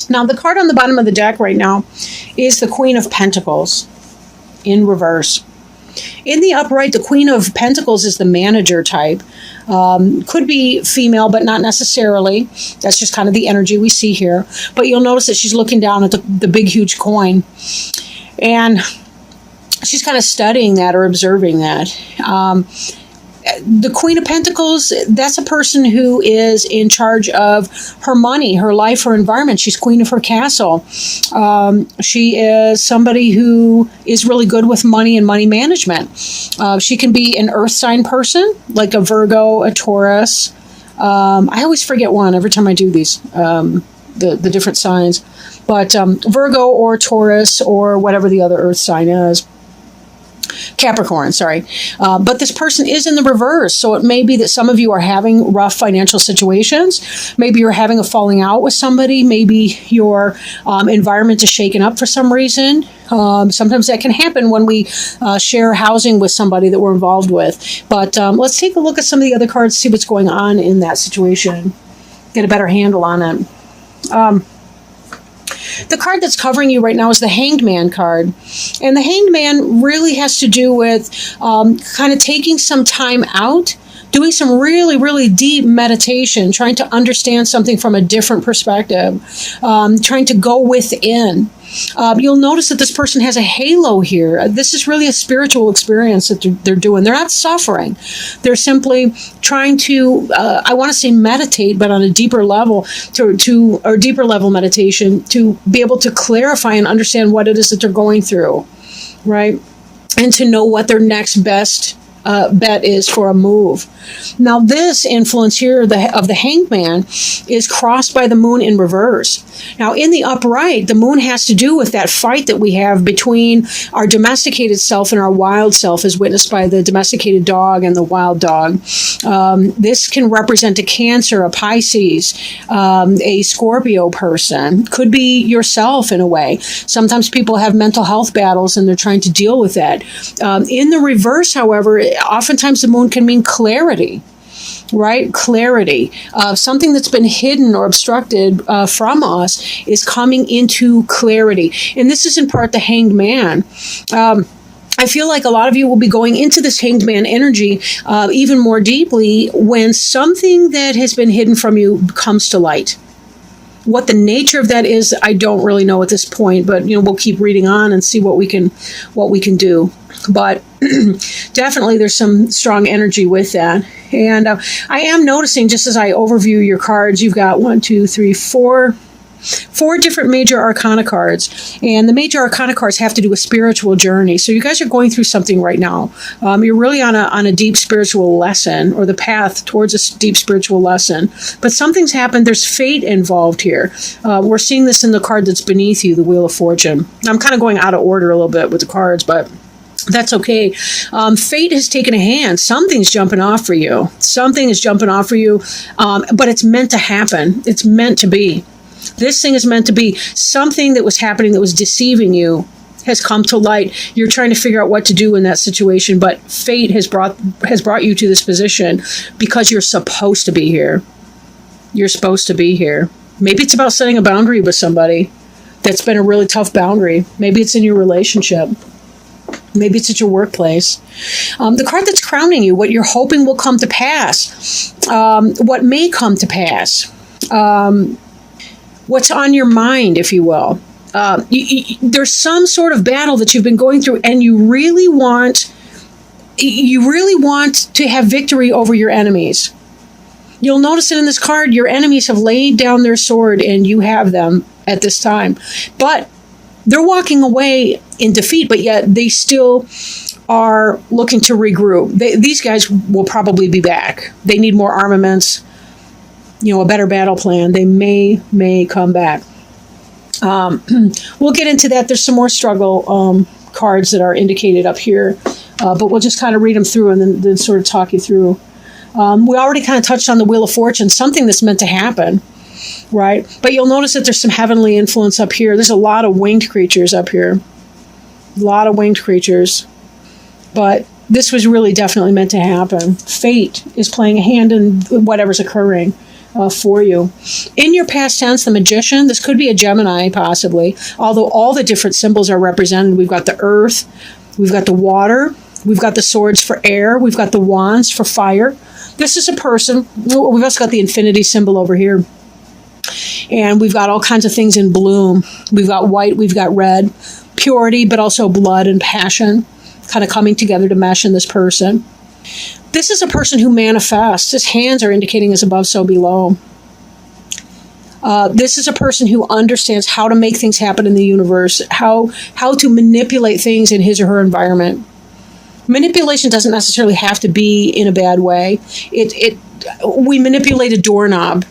Now, the card on the bottom of the deck right now is the Queen of Pentacles in reverse. In the upright, the Queen of Pentacles is the manager type. Could be female, but not necessarily. That's just kind of the energy we see here. But you'll notice that she's looking down at the big, huge coin. And she's kind of studying that or observing that. The Queen of Pentacles, that's a person who is in charge of her money, her life, her environment. She's queen of her castle. She is somebody who is really good with money and money management. She can be an earth sign person, like a Virgo, a Taurus. I always forget one every time I do these, the different signs. But Virgo or Taurus or whatever the other earth sign is. Capricorn, sorry. But this person is in the reverse. So it may be that some of you are having rough financial situations. Maybe you're having a falling out with somebody. Maybe your environment is shaken up for some reason. Sometimes that can happen when we share housing with somebody that we're involved with. But let's take a look at some of the other cards, see what's going on in that situation. Get a better handle on it. The card that's covering you right now is the Hanged Man card. And the Hanged Man really has to do with kind of taking some time out, doing some really, really deep meditation, trying to understand something from a different perspective, trying to go within. You'll notice that this person has a halo here. This is really a spiritual experience that they're doing. They're not suffering. They're simply trying to, I want to say meditate, but on a deeper level, or deeper level meditation, to be able to clarify and understand what it is that they're going through, right? And to know what their next best bet is for a move. Now, this influence here of the Hanged Man is crossed by the moon in reverse. Now, in the upright, the moon has to do with that fight that we have between our domesticated self and our wild self, as witnessed by the domesticated dog and the wild dog. This can represent a Cancer, a Pisces, a Scorpio person. Could be yourself in a way. Sometimes people have mental health battles and they're trying to deal with that. In the reverse, however, oftentimes the moon can mean clarity, right? Clarity. Something that's been hidden or obstructed from us is coming into clarity. And this is in part the Hanged Man. I feel like a lot of you will be going into this Hanged Man energy even more deeply when something that has been hidden from you comes to light. What the nature of that is, I don't really know at this point, but we'll keep reading on and see what we can do. But definitely there's some strong energy with that. And I am noticing, just as I overview your cards, you've got 4 different major arcana cards. And the major arcana cards have to do with spiritual journey. So you guys are going through something right now. You're really on a deep spiritual lesson, or the path towards a deep spiritual lesson. But something's happened. There's fate involved here. We're seeing this in the card that's beneath you, the Wheel of Fortune. I'm kind of going out of order a little bit with the cards, but that's okay. Fate has taken a hand. Something's jumping off for you. Something is jumping off for you, but it's meant to happen. It's meant to be. This thing is meant to be. Something that was happening that was deceiving you has come to light. You're trying to figure out what to do in that situation, but fate has brought you to this position because you're supposed to be here. You're supposed to be here. Maybe it's about setting a boundary with somebody that's been a really tough boundary. Maybe it's in your relationship. Maybe it's at your workplace. The card that's crowning you, what you're hoping will come to pass, what may come to pass, what's on your mind, if you will. There's some sort of battle that you've been going through, and you really want to have victory over your enemies. You'll notice that in this card, your enemies have laid down their sword, and you have them at this time. But they're walking away in defeat, but yet they still are looking to regroup. These guys will probably be back. They need more armaments, a better battle plan. They may come back. We'll get into that. There's some more struggle cards that are indicated up here, but we'll just kind of read them through and then sort of talk you through. We already kind of touched on the Wheel of Fortune, something that's meant to happen. Right? But you'll notice that there's some heavenly influence up here. There's a lot of winged creatures up here. A lot of winged creatures. But this was really definitely meant to happen. Fate is playing a hand in whatever's occurring. for you. In your past tense, the Magician, this could be a Gemini possibly, although all the different symbols are represented. We've got the earth, we've got the water, we've got the swords for air, we've got the wands for fire. This is a person. We've also got the infinity symbol over here. And we've got all kinds of things in bloom. We've got white, we've got red, purity, but also blood and passion kind of coming together to mesh in this person. This is a person who manifests. His hands are indicating as above, so below. This is a person who understands how to make things happen in the universe, how to manipulate things in his or her environment. Manipulation doesn't necessarily have to be in a bad way. We manipulate a doorknob.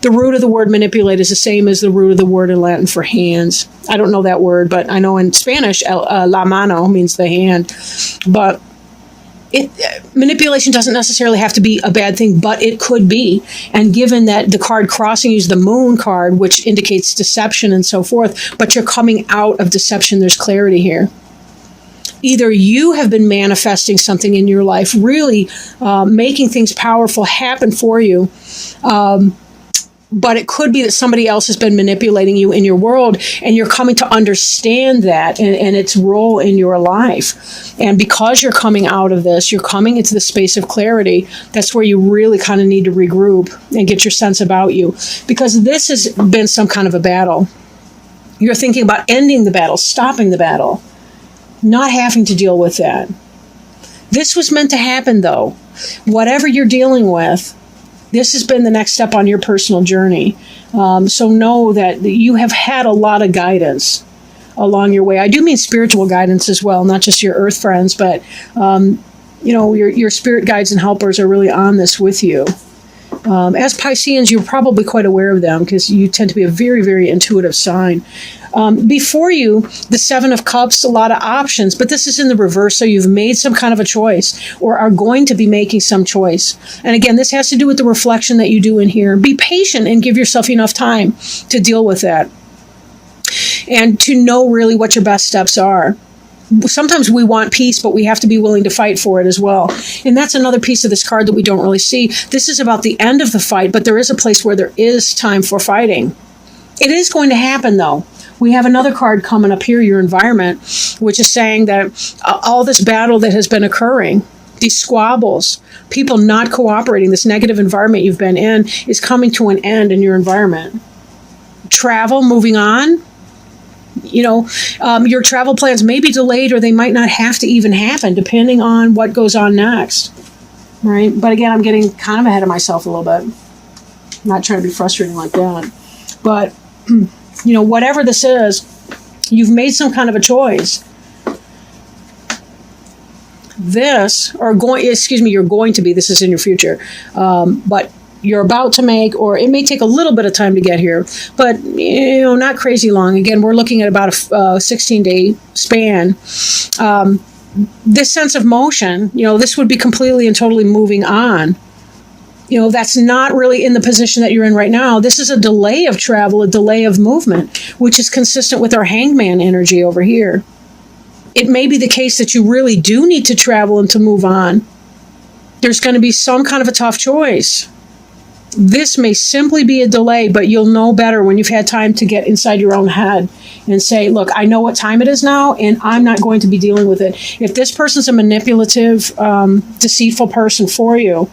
The root of the word manipulate is the same as the root of the word in Latin for hands. I don't know that word, but I know in Spanish, la mano means the hand. But manipulation doesn't necessarily have to be a bad thing, but it could be. And given that the card crossing you is the moon card, which indicates deception and so forth, but you're coming out of deception, there's clarity here. Either you have been manifesting something in your life, really making things powerful happen for you, but it could be that somebody else has been manipulating you in your world, and you're coming to understand that and its role in your life. And because you're coming out of this, you're coming into the space of clarity. That's where you really kind of need to regroup and get your sense about you, because this has been some kind of a battle. You're thinking about ending the battle, stopping the battle, not having to deal with that. This was meant to happen, though. Whatever you're dealing with, this has been the next step on your personal journey. So know that you have had a lot of guidance along your way. I do mean spiritual guidance as well, not just your earth friends, but your spirit guides and helpers are really on this with you. As Pisceans, you're probably quite aware of them because you tend to be a very, very intuitive sign. Before you, the Seven of Cups, a lot of options, but this is in the reverse, so you've made some kind of a choice or are going to be making some choice. And again, this has to do with the reflection that you do in here. Be patient and give yourself enough time to deal with that and to know really what your best steps are. Sometimes we want peace, but we have to be willing to fight for it as well. And that's another piece of this card that we don't really see. This is about the end of the fight, but there is a place where there is time for fighting. It is going to happen, though. We have another card coming up here, your environment, which is saying that all this battle that has been occurring, these squabbles, people not cooperating, this negative environment you've been in is coming to an end in your environment. Travel, moving on. Your travel plans may be delayed or they might not have to even happen depending on what goes on next, right? But again, I'm getting kind of ahead of myself a little bit. I'm not trying to be frustrating like that. But, whatever this is, you've made some kind of a choice. You're going to be, this is in your future, but you're about to make, or it may take a little bit of time to get here, but not crazy long. Again, we're looking at about a 16-day span. This sense of motion, this would be completely and totally moving on. That's not really in the position that you're in right now. This is a delay of travel, a delay of movement, which is consistent with our hangman energy over here. It may be the case that you really do need to travel and to move on. There's going to be some kind of a tough choice. This may simply be a delay, but you'll know better when you've had time to get inside your own head and say, look, I know what time it is now, and I'm not going to be dealing with it. If this person's a manipulative, deceitful person for you,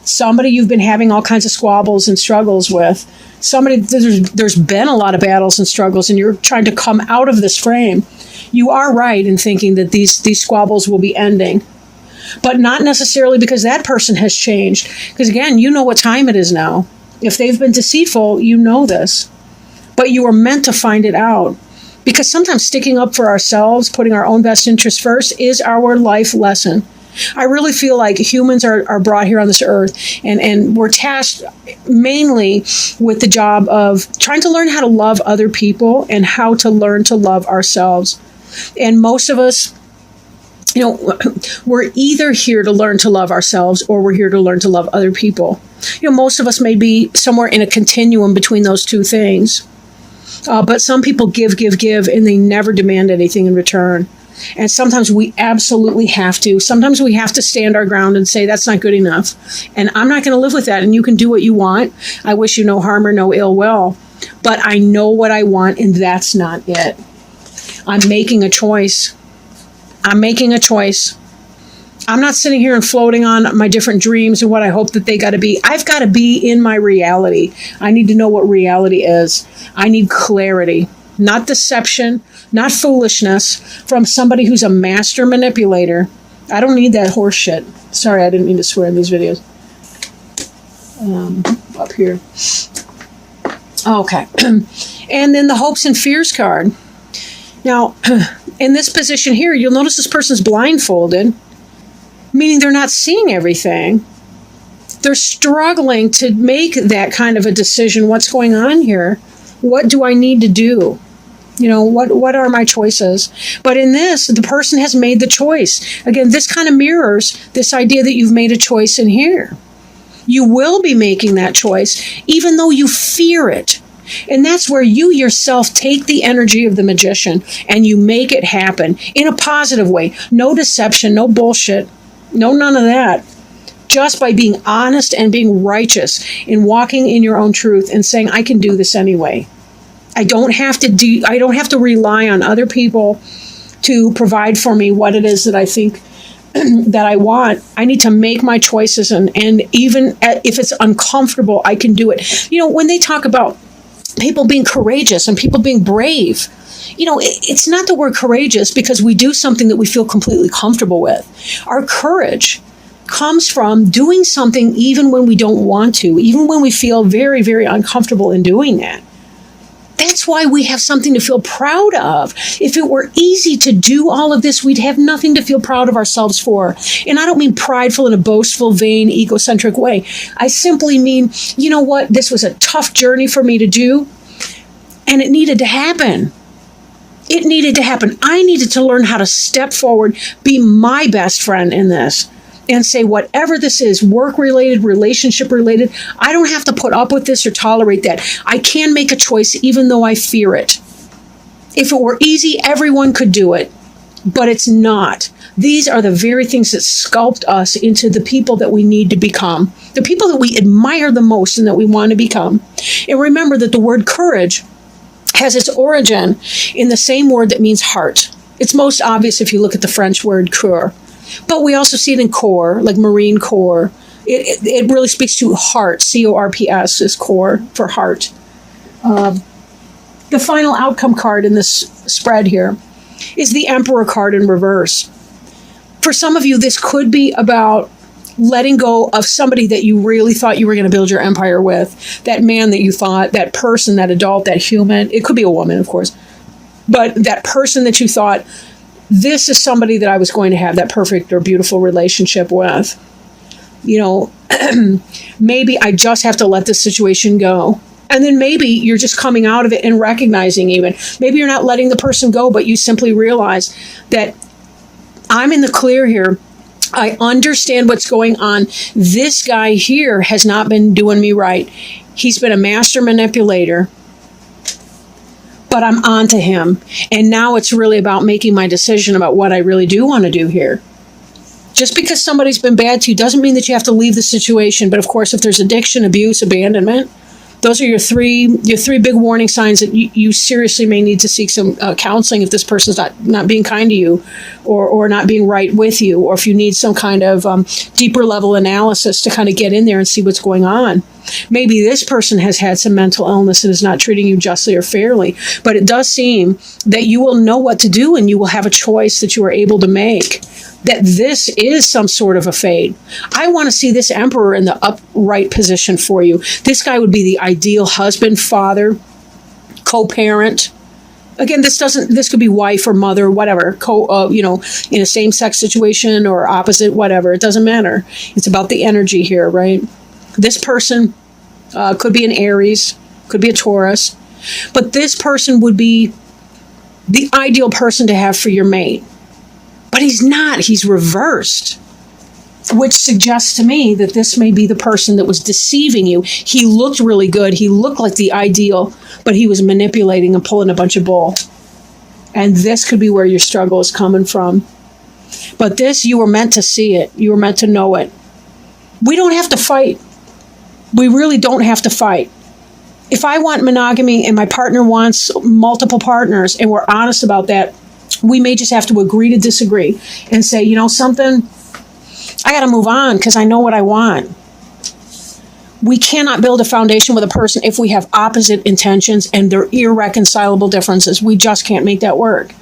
somebody you've been having all kinds of squabbles and struggles with, somebody there's been a lot of battles and struggles, and you're trying to come out of this frame, you are right in thinking that these squabbles will be ending. But not necessarily because that person has changed. Because again, you know what time it is now. If they've been deceitful, you know this. But you are meant to find it out. Because sometimes sticking up for ourselves, putting our own best interests first, is our life lesson. I really feel like humans are brought here on this earth, and we're tasked mainly with the job of trying to learn how to love other people and how to learn to love ourselves. And most of us, we're either here to learn to love ourselves or we're here to learn to love other people. Most of us may be somewhere in a continuum between those two things. But some people give, and they never demand anything in return. And sometimes we absolutely have to. Sometimes we have to stand our ground and say, that's not good enough. And I'm not going to live with that. And you can do what you want. I wish you no harm or no ill will. But I know what I want, and that's not it. I'm making a choice. I'm making a choice. I'm not sitting here and floating on my different dreams and what I hope that they got to be. I've got to be in my reality. I need to know what reality is. I need clarity, not deception, not foolishness from somebody who's a master manipulator. I don't need that horse shit. Sorry, I didn't mean to swear in these videos. Up here. Okay. And then the hopes and fears card. Now, in this position here, you'll notice this person's blindfolded, meaning they're not seeing everything. They're struggling to make that kind of a decision. What's going on here? What do I need to do? You know, what are my choices? But in this, the person has made the choice. Again, this kind of mirrors this idea that you've made a choice in here. You will be making that choice, even though you fear it. And that's where you yourself take the energy of the magician and you make it happen in a positive way. No deception, no bullshit. No, none of that. Just by being honest and being righteous in walking in your own truth and saying, I can do this anyway. I don't have to rely on other people to provide for me what it is that I think that I want. I need to make my choices, and even if it's uncomfortable, I can do it. You know, when they talk about people being courageous and people being brave, you know, it's not the word courageous because we do something that we feel completely comfortable with. Our courage comes from doing something even when we don't want to, even when we feel very, very uncomfortable in doing that. That's why we have something to feel proud of. If it were easy to do all of this, we'd have nothing to feel proud of ourselves for. And I don't mean prideful in a boastful, vain, egocentric way. I simply mean, you know what? This was a tough journey for me to do, and it needed to happen. It needed to happen. I needed to learn how to step forward, be my best friend in this, and say whatever this is, work-related, relationship-related, I don't have to put up with this or tolerate that. I can make a choice even though I fear it. If it were easy, everyone could do it, but it's not. These are the very things that sculpt us into the people that we need to become, the people that we admire the most and that we want to become. And remember that the word courage has its origin in the same word that means heart. It's most obvious if you look at the French word cœur. But we also see it in corps, like Marine Corps. It really speaks to heart. C-O-R-P-S is corps for heart. The final outcome card in this spread here is the Emperor card in reverse. For some of you, this could be about letting go of somebody that you really thought you were going to build your empire with. That man that you thought, that person, that adult, that human. It could be a woman, of course. But that person that you thought, this is somebody that I was going to have that perfect or beautiful relationship with. You know, maybe I just have to let this situation go. And then maybe you're just coming out of it and recognizing even. Maybe you're not letting the person go, but you simply realize that I'm in the clear here. I understand what's going on. This guy here has not been doing me right. He's been a master manipulator. But I'm on to him. And now it's really about making my decision about what I really do want to do here. Just because somebody's been bad to you doesn't mean that you have to leave the situation. But of course, if there's addiction, abuse, abandonment, those are your three big warning signs that you seriously may need to seek some counseling if this person's not being kind to you or not being right with you, or if you need some kind of deeper level analysis to kind of get in there and see what's going on. Maybe this person has had some mental illness and is not treating you justly or fairly, but it does seem that you will know what to do and you will have a choice that you are able to make, that this is some sort of a fate. I want to see this Emperor in the upright position for you. This guy would be the ideal husband, father, co-parent. Again, this could be wife or mother, whatever, in a same-sex situation or opposite, whatever. It doesn't matter. It's about the energy here, right? This person could be an Aries, could be a Taurus, but this person would be the ideal person to have for your mate. But he's not. He's reversed, which suggests to me that this may be the person that was deceiving you. He looked really good. He looked like the ideal, but he was manipulating and pulling a bunch of bull. And this could be where your struggle is coming from. But this, you were meant to see it. You were meant to know it. We don't have to fight. We really don't have to fight. If I want monogamy and my partner wants multiple partners and we're honest about that, we may just have to agree to disagree and say, you know something, I got to move on because I know what I want. We cannot build a foundation with a person if we have opposite intentions and they're irreconcilable differences. We just can't make that work.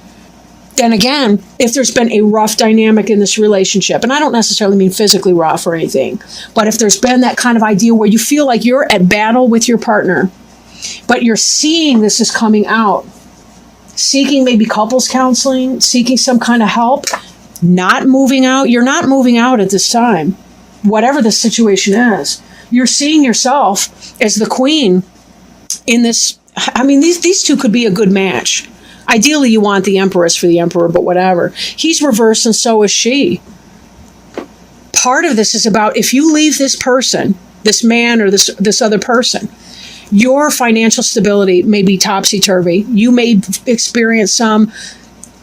Then again, if there's been a rough dynamic in this relationship, and I don't necessarily mean physically rough or anything, but if there's been that kind of idea where you feel like you're at battle with your partner, but you're seeing this is coming out, seeking maybe couples counseling, seeking some kind of help, not moving out. You're not moving out at this time, whatever the situation is. You're seeing yourself as the queen in this. I mean, these two could be a good match. Ideally, you want the Empress for the Emperor, but whatever. He's reversed and so is she. Part of this is about if you leave this person, this man or this other person, your financial stability may be topsy-turvy. You may experience some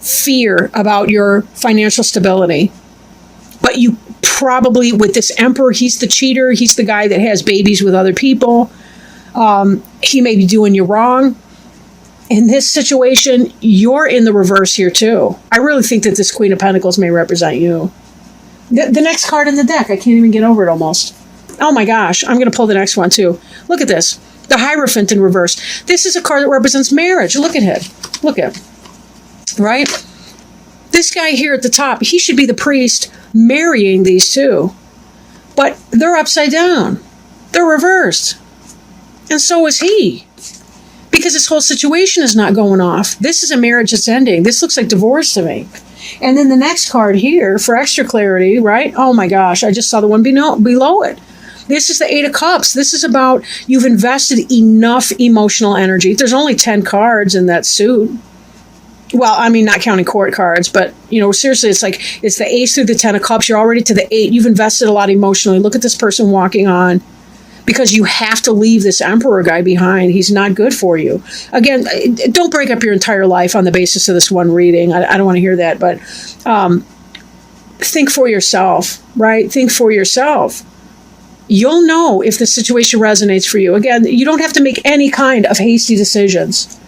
fear about your financial stability. But you probably, with this Emperor, he's the cheater. He's the guy that has babies with other people. He may be doing you wrong. In this situation, you're in the reverse here too. I really think that this Queen of Pentacles may represent you. The next card in the deck, I can't even get over it almost. Oh my gosh, I'm going to pull the next one too. Look at this. The Hierophant in reverse. This is a card that represents marriage. Look at it. Look at it. Right? This guy here at the top, he should be the priest marrying these two. But they're upside down. They're reversed. And so is he. Because this whole situation is not going off. This is a marriage that's ending. This looks like divorce to me. And then the next card here, for extra clarity, right? Oh my gosh, I just saw the one below it. This is the Eight of Cups. This is about you've invested enough emotional energy. There's only 10 cards in that suit. Well, I mean, not counting court cards, but, you know, seriously, it's like it's the Ace through the 10 of Cups. You're already to the 8. You've invested a lot emotionally. Look at this person walking on. Because you have to leave this Emperor guy behind. He's not good for you. Again, don't break up your entire life on the basis of this one reading. I don't want to hear that. But think for yourself, right? Think for yourself. You'll know if the situation resonates for you. Again, you don't have to make any kind of hasty decisions.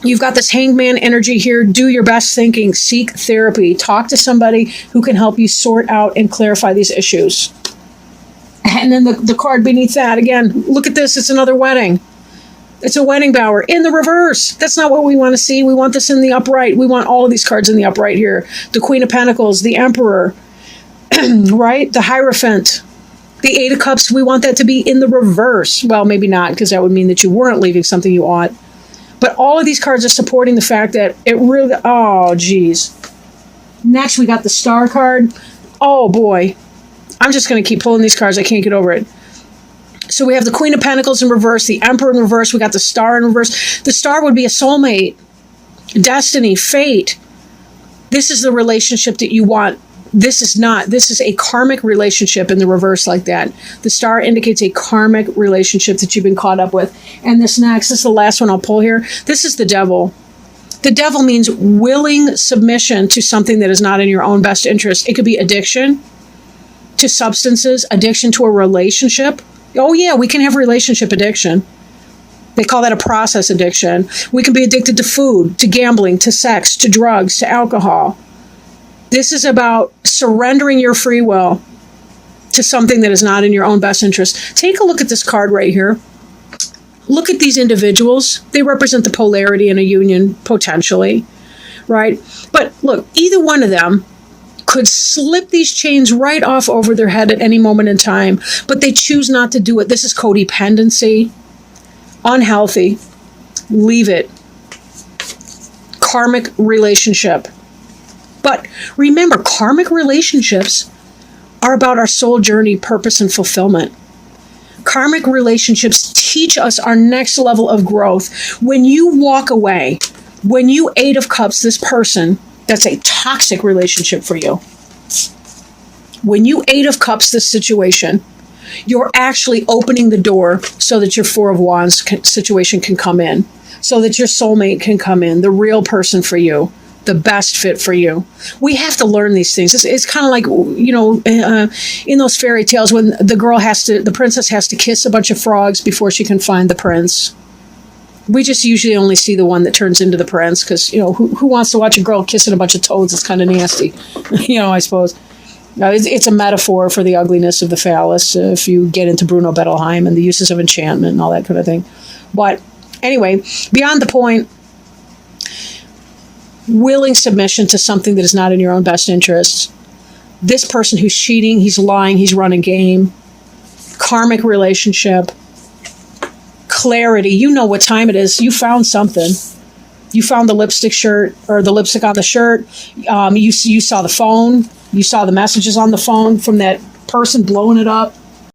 You've got this hangman energy here. Do your best thinking. Seek therapy. Talk to somebody who can help you sort out and clarify these issues. And then the card beneath that, again, look at this. It's another wedding. It's a wedding bower in the reverse. That's not what we want to see. We want this in the upright. We want all of these cards in the upright here. The Queen of Pentacles, the Emperor, right? The Hierophant, the Eight of Cups. We want that to be in the reverse. Well, maybe not, because that would mean that you weren't leaving something you ought. But all of these cards are supporting the fact that it really, oh, geez. Next, we got the Star card. Oh, boy. I'm just going to keep pulling these cards. I can't get over it. So we have the Queen of Pentacles in reverse, the Emperor in reverse. We got the Star in reverse. The Star would be a soulmate, destiny, fate. This is the relationship that you want. This is not. This is a karmic relationship in the reverse like that. The Star indicates a karmic relationship that you've been caught up with. And this next, this is the last one I'll pull here. This is the Devil. The Devil means willing submission to something that is not in your own best interest. It could be addiction to substances, addiction to a relationship. Oh yeah, we can have relationship addiction. They call that a process addiction. We can be addicted to food, to gambling, to sex, to drugs, to alcohol. This is about surrendering your free will to something that is not in your own best interest. Take a look at this card right here. Look at these individuals. They represent the polarity in a union, potentially, right? But look, either one of them could slip these chains right off over their head at any moment in time, but they choose not to do it. This is codependency, unhealthy, leave it, karmic relationship. But remember, karmic relationships are about our soul journey, purpose, and fulfillment. Karmic relationships teach us our next level of growth. When you walk away, when you Eight of Cups, this person, that's a toxic relationship for you. When you Eight of Cups this situation, You're actually opening the door so that your Four of Wands situation can come in, so that your soulmate can come in, the real person for you, the best fit for you. We have to learn these things. It's kind of like, in those fairy tales when the princess has to kiss a bunch of frogs before she can find the prince. We just usually only see the one that turns into the prince because, who wants to watch a girl kissing a bunch of toads? It's kind of nasty, I suppose. It's a metaphor for the ugliness of the phallus if you get into Bruno Bettelheim and the uses of enchantment and all that kind of thing. But anyway, beyond the point, willing submission to something that is not in your own best interests. This person who's cheating, he's lying, he's running game. Karmic relationship. Clarity. You know what time it is. You found something. You found the lipstick shirt or the lipstick on the shirt. You saw the phone. You saw the messages on the phone from that person blowing it up.